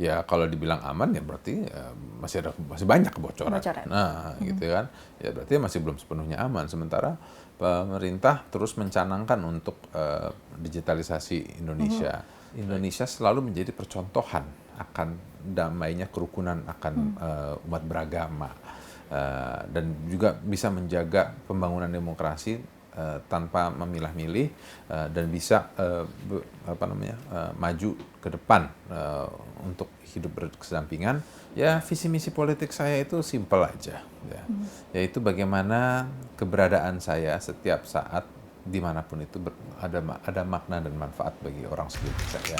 Ya kalau dibilang aman ya berarti masih banyak kebocoran. Nah, gitu kan. Ya berarti masih belum sepenuhnya aman. Sementara pemerintah terus mencanangkan untuk digitalisasi Indonesia. Indonesia selalu menjadi percontohan akan damainya kerukunan, akan umat beragama, dan juga bisa menjaga pembangunan demokrasi tanpa memilah-milih, dan bisa maju ke depan untuk hidup berkesedampingan. Ya visi misi politik saya itu simpel aja, ya. Yaitu bagaimana keberadaan saya setiap saat dimanapun itu ada makna dan manfaat bagi orang sekitar saya.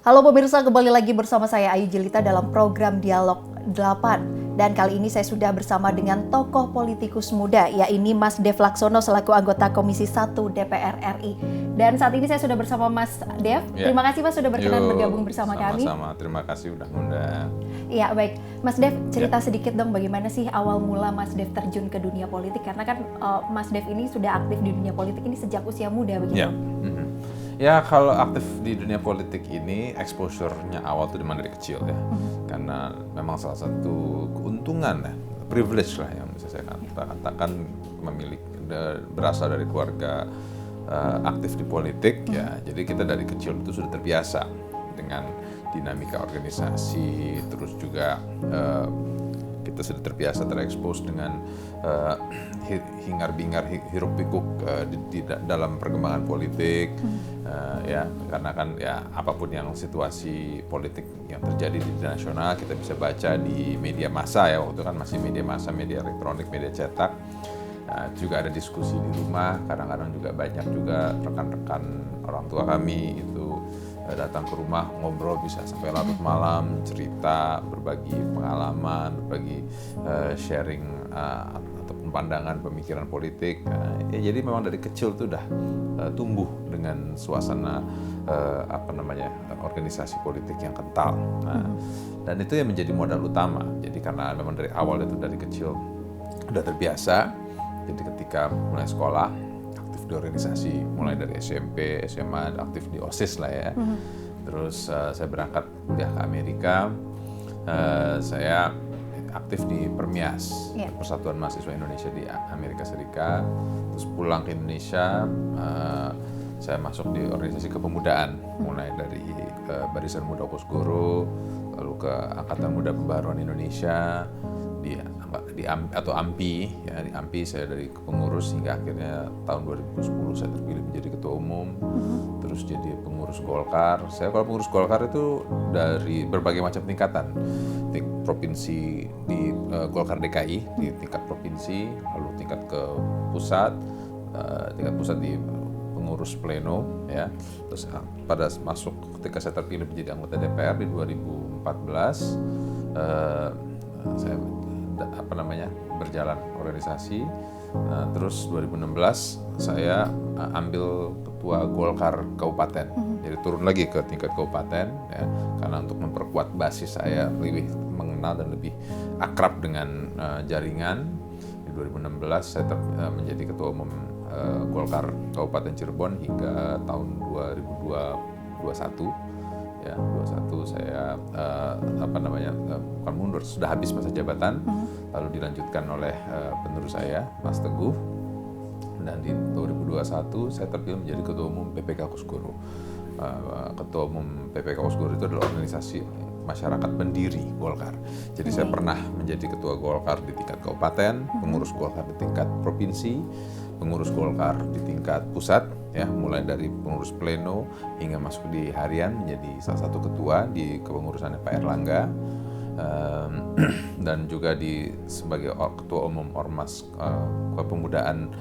Halo pemirsa, kembali lagi bersama saya Ayu Jelita dalam program Dialog 8. Dan kali ini saya sudah bersama dengan tokoh politikus muda, yaitu Mas Dev Laksono selaku anggota Komisi 1 DPR RI. Dan saat ini saya sudah bersama Mas Dev. Ya. Terima kasih Mas sudah berkenan bergabung bersama kami. Sama-sama, terima kasih udah ngundang. Iya baik, Mas Dev cerita sedikit dong bagaimana sih awal mula Mas Dev terjun ke dunia politik, karena kan Mas Dev ini sudah aktif di dunia politik ini sejak usia muda begitu. Ya kalau aktif di dunia politik ini exposure-nya awal tuh dimana dari kecil ya, karena memang salah satu keuntungan ya, privilege lah yang bisa saya katakan, memiliki berasal dari keluarga aktif di politik ya. Jadi kita dari kecil itu sudah terbiasa dengan dinamika organisasi, terus juga kita sudah terbiasa terekspos dengan hingar-bingar hiruk pikuk di dalam perkembangan politik. Ya karena kan ya apapun yang situasi politik yang terjadi di nasional kita bisa baca di media massa ya, waktu kan masih media massa, media elektronik, media cetak. Juga ada diskusi di rumah, kadang-kadang juga banyak juga rekan-rekan orang tua kami itu datang ke rumah ngobrol bisa sampai larut malam, cerita, berbagi pengalaman, berbagi sharing ataupun pandangan pemikiran politik. Ya jadi memang dari kecil tuh udah tumbuh dengan suasana organisasi politik yang kental. Dan itu yang menjadi modal utama. Jadi karena memang dari awal itu dari kecil udah terbiasa. Jadi ketika mulai sekolah aktif di organisasi, mulai dari SMP, SMA aktif di OSIS lah ya. Terus saya berangkat kuliah ke Amerika, saya aktif di Permias, Persatuan Mahasiswa Indonesia di Amerika Serikat. Terus pulang ke Indonesia, saya masuk di organisasi kepemudaan, mulai dari Barisan Muda Kosgoro, lalu ke Angkatan Muda Pembaruan Indonesia, di AMPI, ya di AMPI saya dari pengurus hingga akhirnya tahun 2010 saya terpilih menjadi ketua umum, terus jadi pengurus Golkar. Saya kalau pengurus Golkar itu dari berbagai macam tingkatan, provinsi di Golkar DKI di tingkat provinsi, lalu tingkat ke pusat, tingkat pusat di pengurus pleno ya. Terus pada masuk ketika saya terpilih menjadi anggota DPR di 2014, saya berjalan organisasi. Terus 2016 saya ambil ketua Golkar Kabupaten. Jadi turun lagi ke tingkat kabupaten ya, karena untuk memperkuat basis saya lebih mengenal dan lebih akrab dengan jaringan. Di 2016 saya menjadi ketua umum Golkar Kabupaten Cirebon hingga tahun 2021. Ya, 21 saya bukan mundur, sudah habis masa jabatan, lalu dilanjutkan oleh penerus saya, Mas Teguh. Dan di 2021 saya terpilih menjadi ketua umum PPK Kosgoro. Ketua umum PPK Kosgoro itu adalah organisasi masyarakat pendiri Golkar. Jadi saya pernah menjadi ketua Golkar di tingkat kabupaten, pengurus Golkar di tingkat provinsi, pengurus Golkar di tingkat pusat, ya mulai dari pengurus pleno hingga masuk di harian menjadi salah satu ketua di kepengurusannya Pak Erlangga, dan juga sebagai ketua umum Ormas Kepemudaan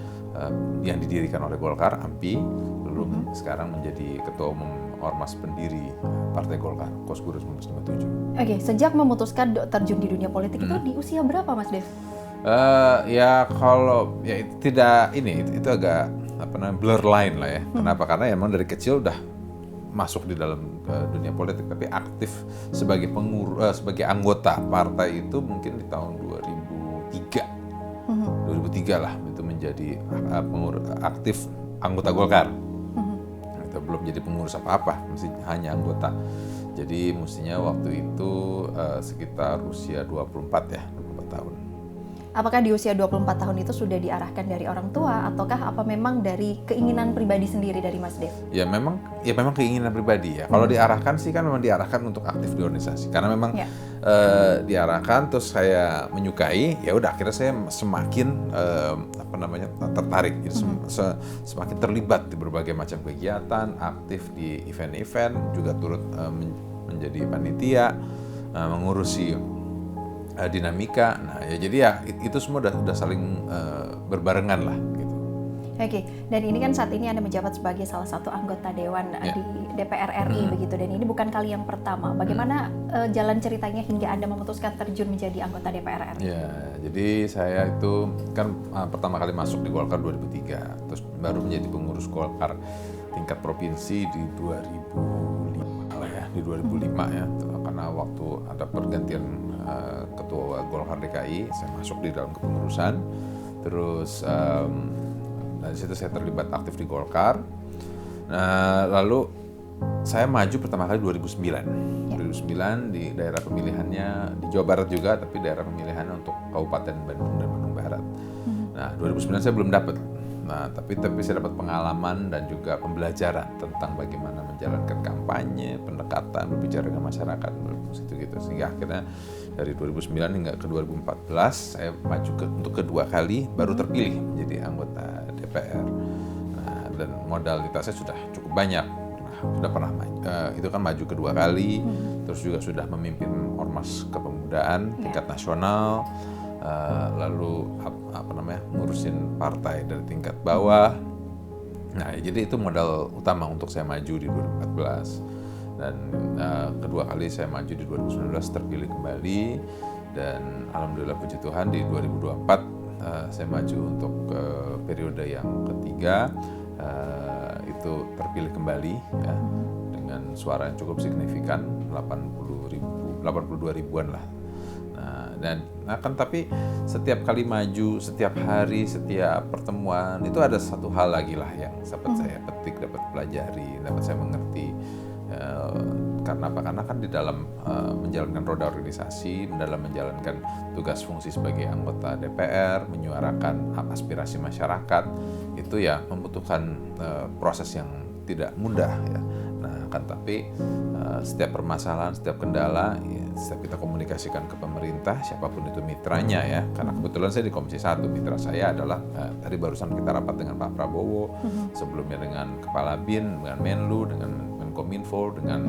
yang didirikan oleh Golkar, AMPI, lalu sekarang menjadi ketua umum Ormas pendiri Partai Golkar, Kosgoro 1957. Oke, sejak memutuskan terjun di dunia politik itu di usia berapa Mas Dev? Ya kalau ya itu agak blur line lah ya. Kenapa? Karena emang dari kecil udah masuk di dalam dunia politik, tapi aktif sebagai sebagai anggota partai itu mungkin di tahun 2003 lah, itu menjadi aktif anggota Golkar. Itu belum jadi pengurus apa-apa, mesti hanya anggota. Jadi mestinya waktu itu sekitar usia 24 tahun. Apakah di usia 24 tahun itu sudah diarahkan dari orang tua, ataukah apa memang dari keinginan pribadi sendiri dari Mas Dev? Ya memang keinginan pribadi ya. Kalau diarahkan sih kan memang diarahkan untuk aktif di organisasi. Karena memang diarahkan, terus saya menyukai, ya udah akhirnya saya semakin tertarik, jadi semakin terlibat di berbagai macam kegiatan, aktif di event-event, juga turut menjadi panitia, mengurusi dinamika. Nah ya jadi ya itu semua udah saling berbarengan lah gitu. Oke, dan ini kan saat ini Anda menjabat sebagai salah satu anggota Dewan di DPR RI begitu, dan ini bukan kali yang pertama. Bagaimana jalan ceritanya hingga Anda memutuskan terjun menjadi anggota DPR RI? Ya, jadi saya itu kan pertama kali masuk di Golkar 2003, terus baru menjadi pengurus Golkar tingkat provinsi di 2005 lah ya, di 2005 ya, karena waktu ada pergantian ketua Golkar DKI, saya masuk di dalam kepengurusan, terus dari situ saya terlibat aktif di Golkar. Nah, lalu saya maju pertama kali 2009. 2009 di daerah pemilihannya di Jawa Barat juga, tapi daerah pemilihannya untuk Kabupaten Bandung dan Bandung Barat. Nah, 2009 saya belum dapat. Nah, tapi saya dapat pengalaman dan juga pembelajaran tentang bagaimana menjalankan kampanye, pendekatan, berbicara dengan masyarakat, gitu. Sehingga akhirnya dari 2009 hingga ke 2014 saya maju untuk kedua kali, baru terpilih menjadi anggota DPR. Nah, dan modalitasnya sudah cukup banyak. Sudah pernah itu kan maju kedua kali, terus juga sudah memimpin ormas kepemudaan tingkat nasional, lalu ngurusin partai dari tingkat bawah. Nah, jadi itu modal utama untuk saya maju di 2014. Dan kedua kali saya maju di 2019 terpilih kembali, dan alhamdulillah puji Tuhan di 2024 saya maju untuk periode yang ketiga, itu terpilih kembali ya, dengan suara yang cukup signifikan, 82 ribuan lah. Tapi setiap kali maju, setiap hari, setiap pertemuan itu ada satu hal lagi lah yang dapat saya petik, dapat pelajari, dapat saya mengerti. Karena apa? Karena kan di dalam menjalankan roda organisasi, dalam menjalankan tugas fungsi sebagai anggota DPR, menyuarakan aspirasi masyarakat, itu ya membutuhkan proses yang tidak mudah ya. Nah, kan tapi setiap permasalahan, setiap kendala, ya, setiap kita komunikasikan ke pemerintah, siapapun itu mitranya ya. Karena kebetulan saya di Komisi 1, mitra saya adalah tadi barusan kita rapat dengan Pak Prabowo, sebelumnya dengan Kepala BIN, dengan Menlu, dengan Menkominfo, dengan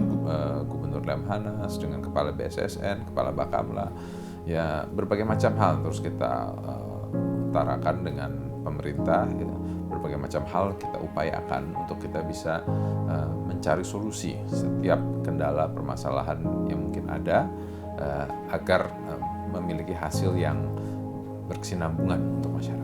Gubernur Lemhanas, dengan Kepala BSSN, Kepala Bakamla, ya berbagai macam hal terus kita utarakan dengan pemerintah, ya, berbagai macam hal kita upayakan untuk kita bisa mencari solusi setiap kendala permasalahan yang mungkin ada, agar memiliki hasil yang berkesinambungan untuk masyarakat.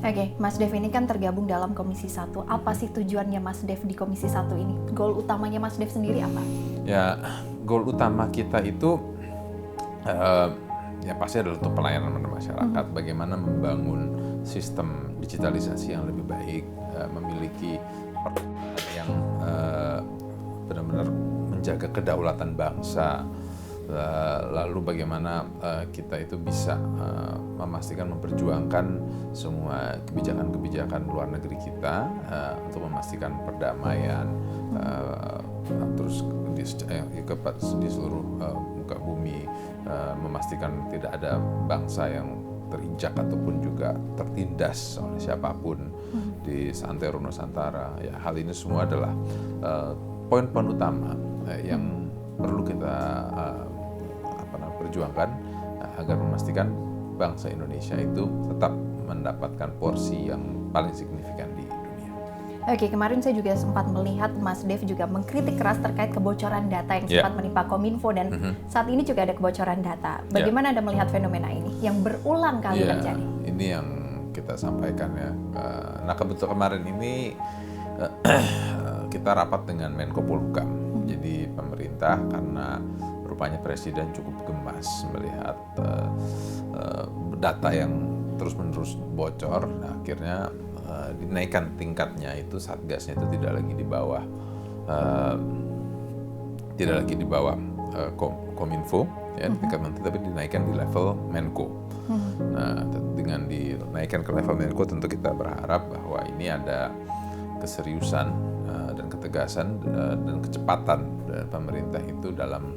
Oke, Mas Dev ini kan tergabung dalam Komisi 1. Apa sih tujuannya Mas Dev di Komisi 1 ini? Goal utamanya Mas Dev sendiri apa? Ya, goal utama kita itu ya pasti adalah untuk pelayanan pada masyarakat. Bagaimana membangun sistem digitalisasi yang lebih baik, memiliki yang benar-benar menjaga kedaulatan bangsa. Lalu bagaimana kita itu bisa memastikan, memperjuangkan semua kebijakan-kebijakan luar negeri kita untuk memastikan perdamaian, terus di seluruh muka bumi, memastikan tidak ada bangsa yang terinjak ataupun juga tertindas oleh siapapun di Santero Nusantara. Ya, hal ini semua adalah poin-poin utama yang perlu kita perjuangkan agar memastikan bangsa Indonesia itu tetap mendapatkan porsi yang paling signifikan di dunia. Oke, kemarin saya juga sempat melihat Mas Dev juga mengkritik keras terkait kebocoran data yang sempat menimpa Kominfo, dan saat ini juga ada kebocoran data. Bagaimana Anda melihat fenomena ini yang berulang kali terjadi? Ini yang kita sampaikan ya. Nah, kebetulan kemarin ini kita rapat dengan Menko Polhukam. Jadi pemerintah karena rupanya presiden cukup gemas melihat data yang terus-menerus bocor, nah, akhirnya dinaikkan tingkatnya itu, satgasnya itu tidak lagi di bawah Kominfo ya, tingkat menteri, tapi dinaikkan di level Menko. Nah, dengan dinaikkan ke level Menko, tentu kita berharap bahwa ini ada keseriusan dan ketegasan dan kecepatan dari pemerintah itu dalam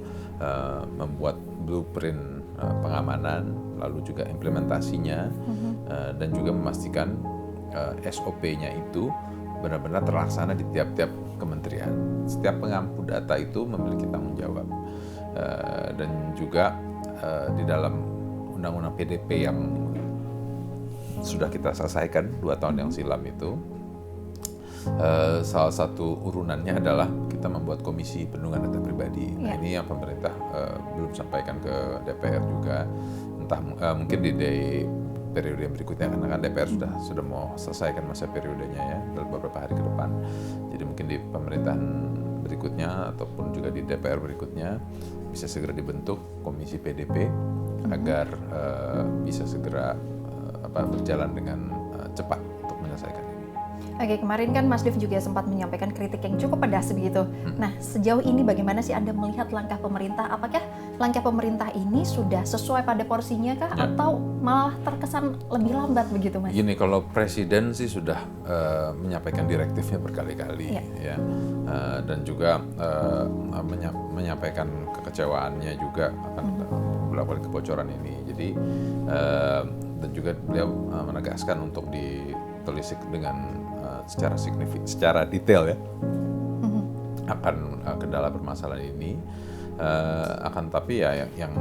membuat blueprint pengamanan, lalu juga implementasinya, dan juga memastikan SOP-nya itu benar-benar terlaksana di tiap-tiap kementerian. Setiap pengampu data itu memiliki tanggung jawab, dan juga di dalam undang-undang PDP yang sudah kita selesaikan 2 tahun yang silam itu, salah satu urunannya adalah kita membuat komisi perlindungan data pribadi. Nah, ini yang pemerintah belum sampaikan ke DPR juga, entah mungkin di periode yang berikutnya, karena kan DPR sudah mau selesaikan masa periodenya ya dalam beberapa hari ke depan. Jadi mungkin di pemerintahan berikutnya ataupun juga di DPR berikutnya bisa segera dibentuk komisi PDP agar bisa segera berjalan dengan cepat untuk menyelesaikan ini. Oke, kemarin kan Mas Dev juga sempat menyampaikan kritik yang cukup pedas begitu. Nah, sejauh ini bagaimana sih Anda melihat langkah pemerintah? Apakah langkah pemerintah ini sudah sesuai pada porsinya kah, atau malah terkesan lebih lambat begitu, Mas? Gini, kalau presiden sih sudah menyampaikan direktifnya berkali-kali, ya, dan juga menyampaikan kekecewaannya juga akan melakukan kebocoran ini. Jadi dan juga beliau menegaskan untuk ditelisik dengan secara detail ya akan kendala permasalahan ini, akan tapi ya yang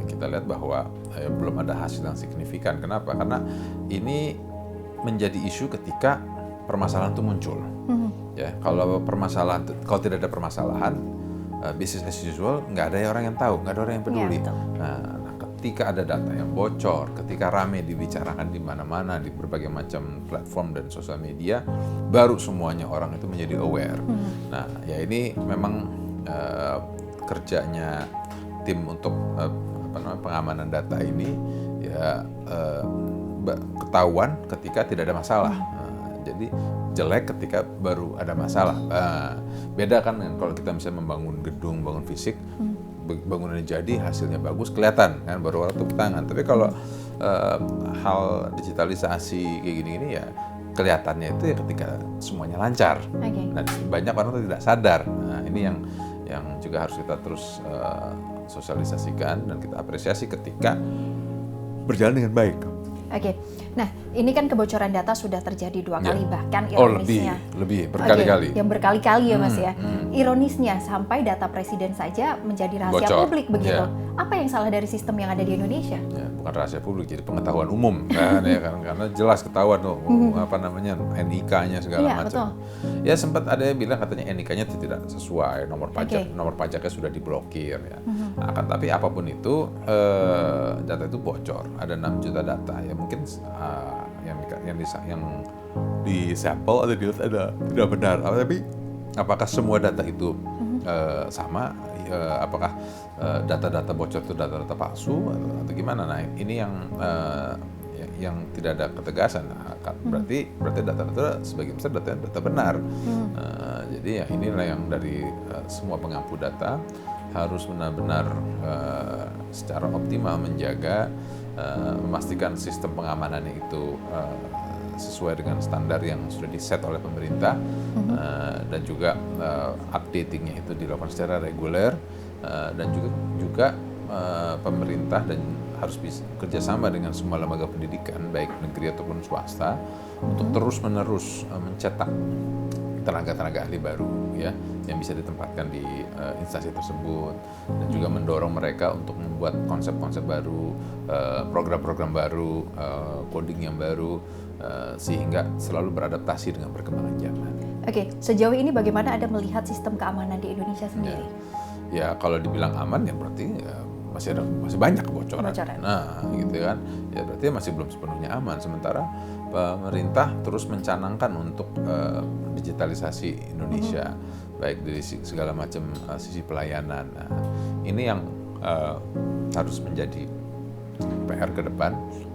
kita lihat bahwa belum ada hasil yang signifikan. Kenapa? Karena ini menjadi isu ketika permasalahan itu muncul. Ya, kalau tidak ada permasalahan, business as usual, nggak ada orang yang tahu, nggak ada orang yang peduli. Ketika ada data yang bocor, ketika rame dibicarakan di mana-mana, di berbagai macam platform dan sosial media, baru semuanya orang itu menjadi aware. Nah, ya ini memang kerjanya tim untuk pengamanan data ini ya ketahuan ketika tidak ada masalah. Jadi jelek ketika baru ada masalah. Beda kan kalau kita misalnya membangun gedung, bangun fisik, bangunannya jadi, hasilnya bagus, kelihatan kan, baru orang tepuk tangan. Tapi kalau hal digitalisasi kayak gini-gini ya kelihatannya itu ya ketika semuanya lancar. Nah, banyak orang tuh tidak sadar. Nah, ini yang juga harus kita terus sosialisasikan dan kita apresiasi ketika berjalan dengan baik. Oke, nah ini kan kebocoran data sudah terjadi 2 kali, bahkan ironisnya lebih berkali-kali. Yang berkali-kali ya Mas ya. Ironisnya sampai data presiden saja menjadi rahasia publik begitu. Apa yang salah dari sistem yang ada di Indonesia? Ya, bukan rahasia publik, jadi pengetahuan umum kan, ya, karena jelas ketahuan tuh NIK-nya segala macam. Ya sempat ada yang bilang katanya NIK-nya tidak sesuai, nomor pajaknya sudah diblokir ya. Akan tapi apapun itu data itu bocor, ada 6 juta data ya, mungkin yang di sampel atau dilihat ada tidak benar, tapi apakah semua data itu sama? Apakah data-data bocor itu data-data palsu atau gimana? Nah, ini yang tidak ada ketegasan. Berarti data-data sebagian besar data benar. Jadi ya inilah yang dari semua pengampu data harus benar-benar secara optimal menjaga, memastikan sistem pengamanannya itu sesuai dengan standar yang sudah diset oleh pemerintah, dan juga updatingnya itu dilakukan secara reguler, dan juga pemerintah dan harus bisa kerjasama dengan semua lembaga pendidikan baik negeri ataupun swasta untuk terus-menerus mencetak tenaga-tenaga ahli baru ya yang bisa ditempatkan di instansi tersebut, dan juga mendorong mereka untuk membuat konsep-konsep baru, program-program baru, coding yang baru, sehingga selalu beradaptasi dengan perkembangan zaman. Oke, sejauh ini bagaimana Anda melihat sistem keamanan di Indonesia sendiri? Ya kalau dibilang aman ya berarti masih banyak kebocoran. Nah, gitu kan. Ya berarti masih belum sepenuhnya aman. Sementara pemerintah terus mencanangkan untuk digitalisasi Indonesia, baik dari segala macam sisi pelayanan. Nah, ini yang harus menjadi PR ke depan,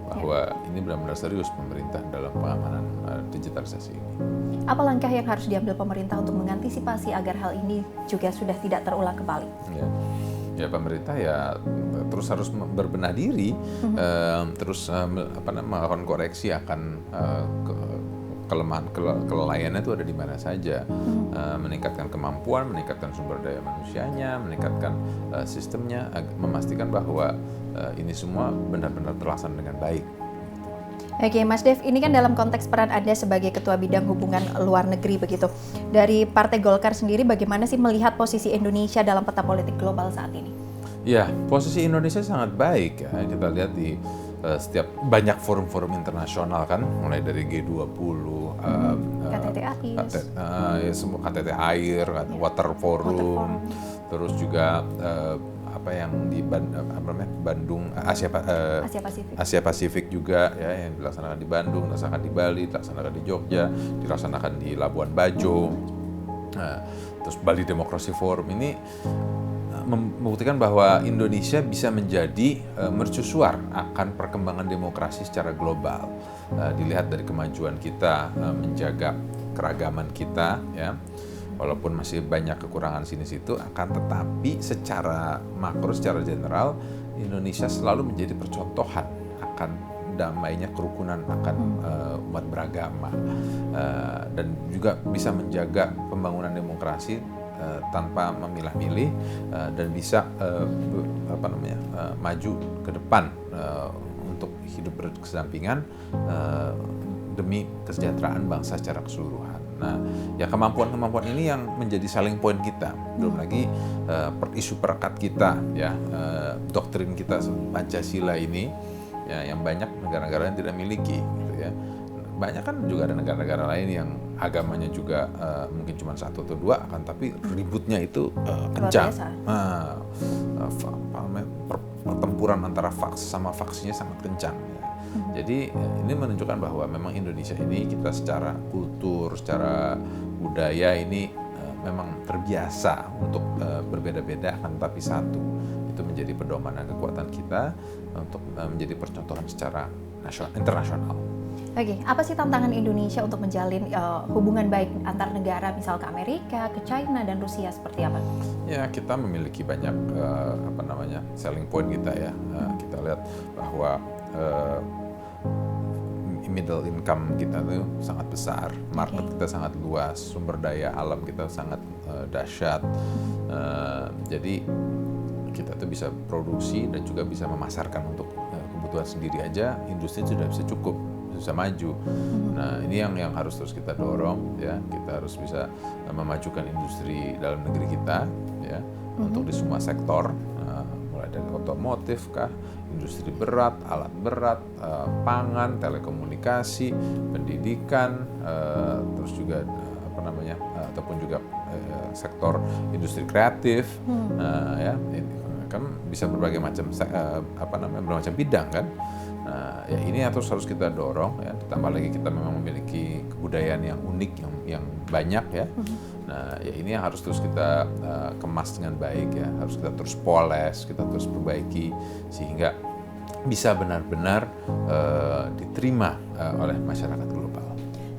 bahwa ini benar-benar serius pemerintah dalam pengamanan digitalisasi ini. Apa langkah yang harus diambil pemerintah untuk mengantisipasi agar hal ini juga sudah tidak terulang kembali? Ya pemerintah ya terus harus berbenah diri, terus melakukan koreksi akan kelemahan kelalaiannya itu ada di mana saja, meningkatkan kemampuan, meningkatkan sumber daya manusianya, meningkatkan sistemnya, memastikan bahwa ini semua benar-benar terlaksana dengan baik. Oke, Mas Dev, ini kan dalam konteks peran Anda sebagai Ketua Bidang Hubungan Luar Negeri begitu. Dari Partai Golkar sendiri, bagaimana sih melihat posisi Indonesia dalam peta politik global saat ini? Ya, posisi Indonesia sangat baik ya. Kita lihat di setiap banyak forum-forum internasional kan, mulai dari G20, KTT Air, Water Forum, terus juga Bandung Asia Pasifik juga ya, yang dilaksanakan di Bandung, dilaksanakan di Bali, dilaksanakan di Jogja, dilaksanakan di Labuan Bajo. Terus Bali Democracy Forum ini membuktikan bahwa Indonesia bisa menjadi mercusuar akan perkembangan demokrasi secara global. Dilihat dari kemajuan kita menjaga keragaman kita ya. Walaupun masih banyak kekurangan sini-situ, akan tetapi secara makro, secara general, Indonesia selalu menjadi percontohan akan damainya kerukunan, akan umat beragama, dan juga bisa menjaga pembangunan demokrasi tanpa memilah-milih, dan bisa maju ke depan untuk hidup berkesinambungan demi kesejahteraan bangsa secara keseluruhan. Nah, ya kemampuan-kemampuan ini yang menjadi selling point kita. Belum lagi isu perekat kita, ya doktrin kita Pancasila ini, ya yang banyak negara-negara yang tidak miliki, gitu ya. Banyak kan juga ada negara-negara lain yang agamanya juga mungkin cuma satu atau dua, akan tapi ributnya itu kencang. Pertempuran antara faksinya sangat kencang. Ya. Jadi ini menunjukkan bahwa memang Indonesia ini kita secara kultur, secara budaya ini memang terbiasa untuk berbeda-beda, akan tapi satu. Itu menjadi pedoman dan kekuatan kita untuk menjadi percontohan secara internasional. Oke, apa sih tantangan Indonesia untuk menjalin hubungan baik antar negara, misal ke Amerika, ke China, dan Rusia, seperti apa? Ya, kita memiliki banyak selling point kita ya. Kita lihat bahwa middle income kita itu sangat besar, market kita sangat luas, sumber daya alam kita sangat dahsyat. Jadi kita tuh bisa produksi dan juga bisa memasarkan untuk kebutuhan sendiri aja, industri sudah bisa cukup, bisa maju. Nah, ini yang harus terus kita dorong ya. Kita harus bisa memajukan industri dalam negeri kita ya, untuk di semua sektor, mulai dari otomotif kah, industri berat, alat berat, pangan, telekomunikasi, pendidikan, terus juga ataupun juga sektor industri kreatif, ya kan bisa berbagai macam bermacam bidang kan. Nah, ya ini harus kita dorong ya, ditambah lagi kita memang memiliki kebudayaan yang unik, yang banyak ya. Nah, ya ini yang harus terus kita kemas dengan baik ya, harus kita terus poles, kita terus perbaiki sehingga bisa benar-benar diterima oleh masyarakat global.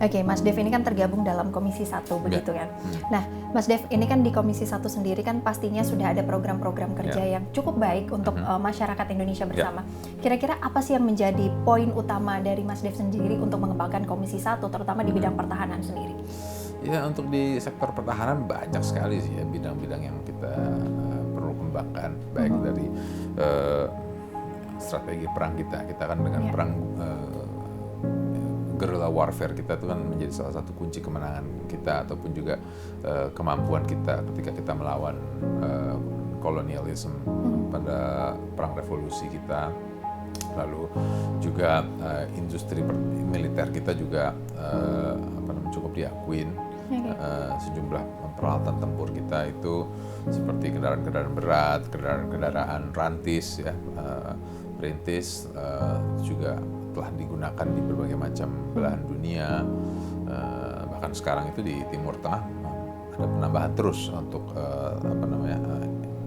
Oke, Mas Dev ini kan tergabung dalam Komisi 1 begitu kan. Nah, Mas Dev ini kan di Komisi 1 sendiri kan pastinya sudah ada program-program kerja yang cukup baik untuk masyarakat Indonesia bersama. Kira-kira apa sih yang menjadi poin utama dari Mas Dev sendiri untuk mengembangkan Komisi 1 terutama di bidang pertahanan sendiri? Ya, untuk di sektor pertahanan banyak sekali sih ya bidang-bidang yang kita perlu kembangkan, baik dari strategi perang kita kan dengan perang guerrilla warfare kita itu kan menjadi salah satu kunci kemenangan kita, ataupun juga kemampuan kita ketika kita melawan kolonialisme pada perang revolusi kita. Lalu juga industri militer kita juga cukup diakuin. Sejumlah peralatan tempur kita itu seperti kendaraan-kendaraan berat, kendaraan rantis ya, perintis, juga telah digunakan di berbagai macam belahan dunia, bahkan sekarang itu di Timur Tengah ada penambahan terus untuk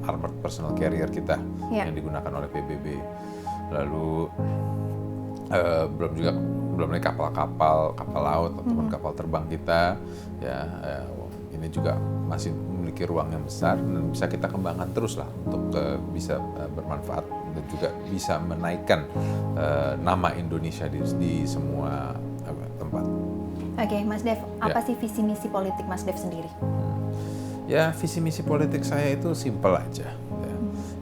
armored personal carrier kita yang digunakan oleh PBB. Lalu belum lagi kapal laut ataupun kapal terbang kita ini juga masih memiliki ruang yang besar dan bisa kita kembangkan terus lah untuk bisa bermanfaat dan juga bisa menaikkan nama Indonesia di semua tempat. Oke, Mas Dev, apa sih visi misi politik Mas Dev sendiri? Ya, visi misi politik saya itu simpel aja,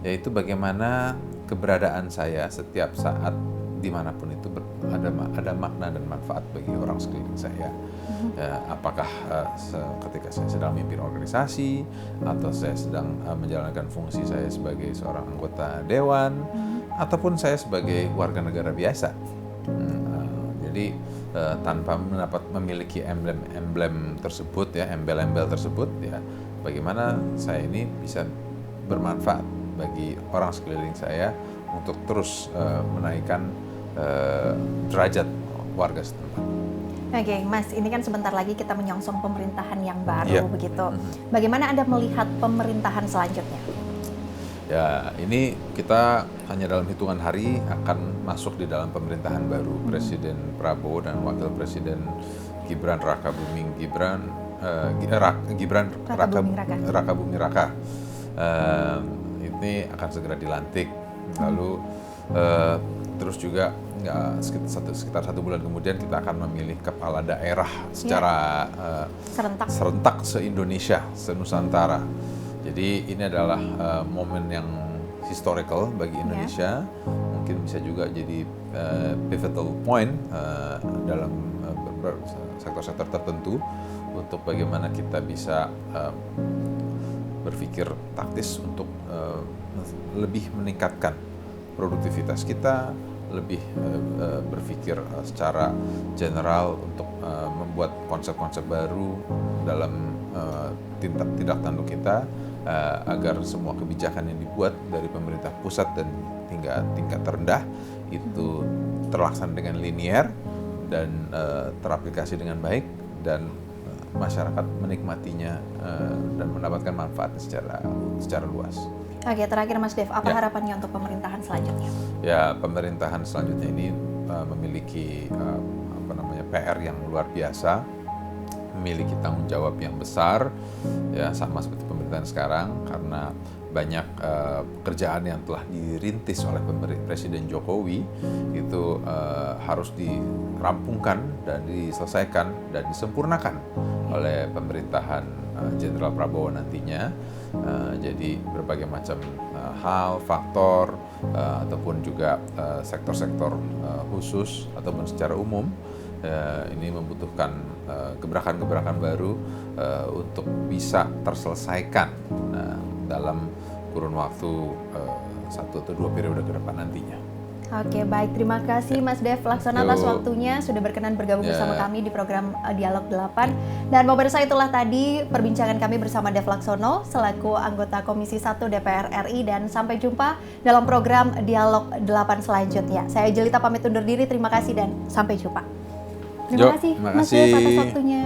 yaitu bagaimana keberadaan saya setiap saat dimanapun itu ada makna dan manfaat bagi orang sekeliling saya. Apakah ketika saya sedang memimpin organisasi atau saya sedang menjalankan fungsi saya sebagai seorang anggota dewan ataupun saya sebagai warga negara biasa. Jadi tanpa memiliki emblem tersebut embel-embel tersebut bagaimana saya ini bisa bermanfaat bagi orang sekeliling saya untuk terus menaikkan derajat warga setempat. Oke, Mas, ini kan sebentar lagi kita menyongsong pemerintahan yang baru begitu. Bagaimana Anda melihat pemerintahan selanjutnya? Ya, ini kita hanya dalam hitungan hari akan masuk di dalam pemerintahan baru. Presiden Prabowo dan Wakil Presiden Gibran Raka Buming Raka. Ini akan segera dilantik. Lalu terus juga sekitar 1 bulan kemudian kita akan memilih kepala daerah secara serentak se-Indonesia, se-Nusantara. Jadi ini adalah momen yang historical bagi Indonesia, mungkin bisa juga jadi pivotal point dalam sektor-sektor tertentu untuk bagaimana kita bisa berpikir taktis untuk lebih meningkatkan produktivitas kita, lebih berpikir secara general untuk membuat konsep-konsep baru dalam tindak tanduk kita agar semua kebijakan yang dibuat dari pemerintah pusat dan hingga tingkat terendah itu terlaksana dengan linear dan teraplikasi dengan baik dan masyarakat menikmatinya dan mendapatkan manfaatnya secara luas. Oke, terakhir Mas Dev, apa harapannya untuk pemerintahan selanjutnya? Ya, pemerintahan selanjutnya ini memiliki PR yang luar biasa, memiliki tanggung jawab yang besar, ya sama seperti pemerintahan sekarang karena banyak pekerjaan yang telah dirintis oleh Presiden Jokowi itu harus dirampungkan dan diselesaikan dan disempurnakan oleh pemerintahan Jenderal Prabowo nantinya. Jadi berbagai macam hal, faktor ataupun juga sektor-sektor khusus ataupun secara umum ini membutuhkan gebrakan-gebrakan baru untuk bisa terselesaikan dalam kurun waktu 1 atau 2 periode ke depan nantinya. Oke, baik. Terima kasih Mas Dev Laksono atas waktunya sudah berkenan bergabung bersama kami di program Dialog 8. Dan pemirsa, itulah tadi perbincangan kami bersama Dev Laksono selaku anggota Komisi 1 DPR RI, dan sampai jumpa dalam program Dialog 8 selanjutnya. Saya Jelita pamit undur diri. Terima kasih dan sampai jumpa. Terima kasih Mas Dev atas waktunya.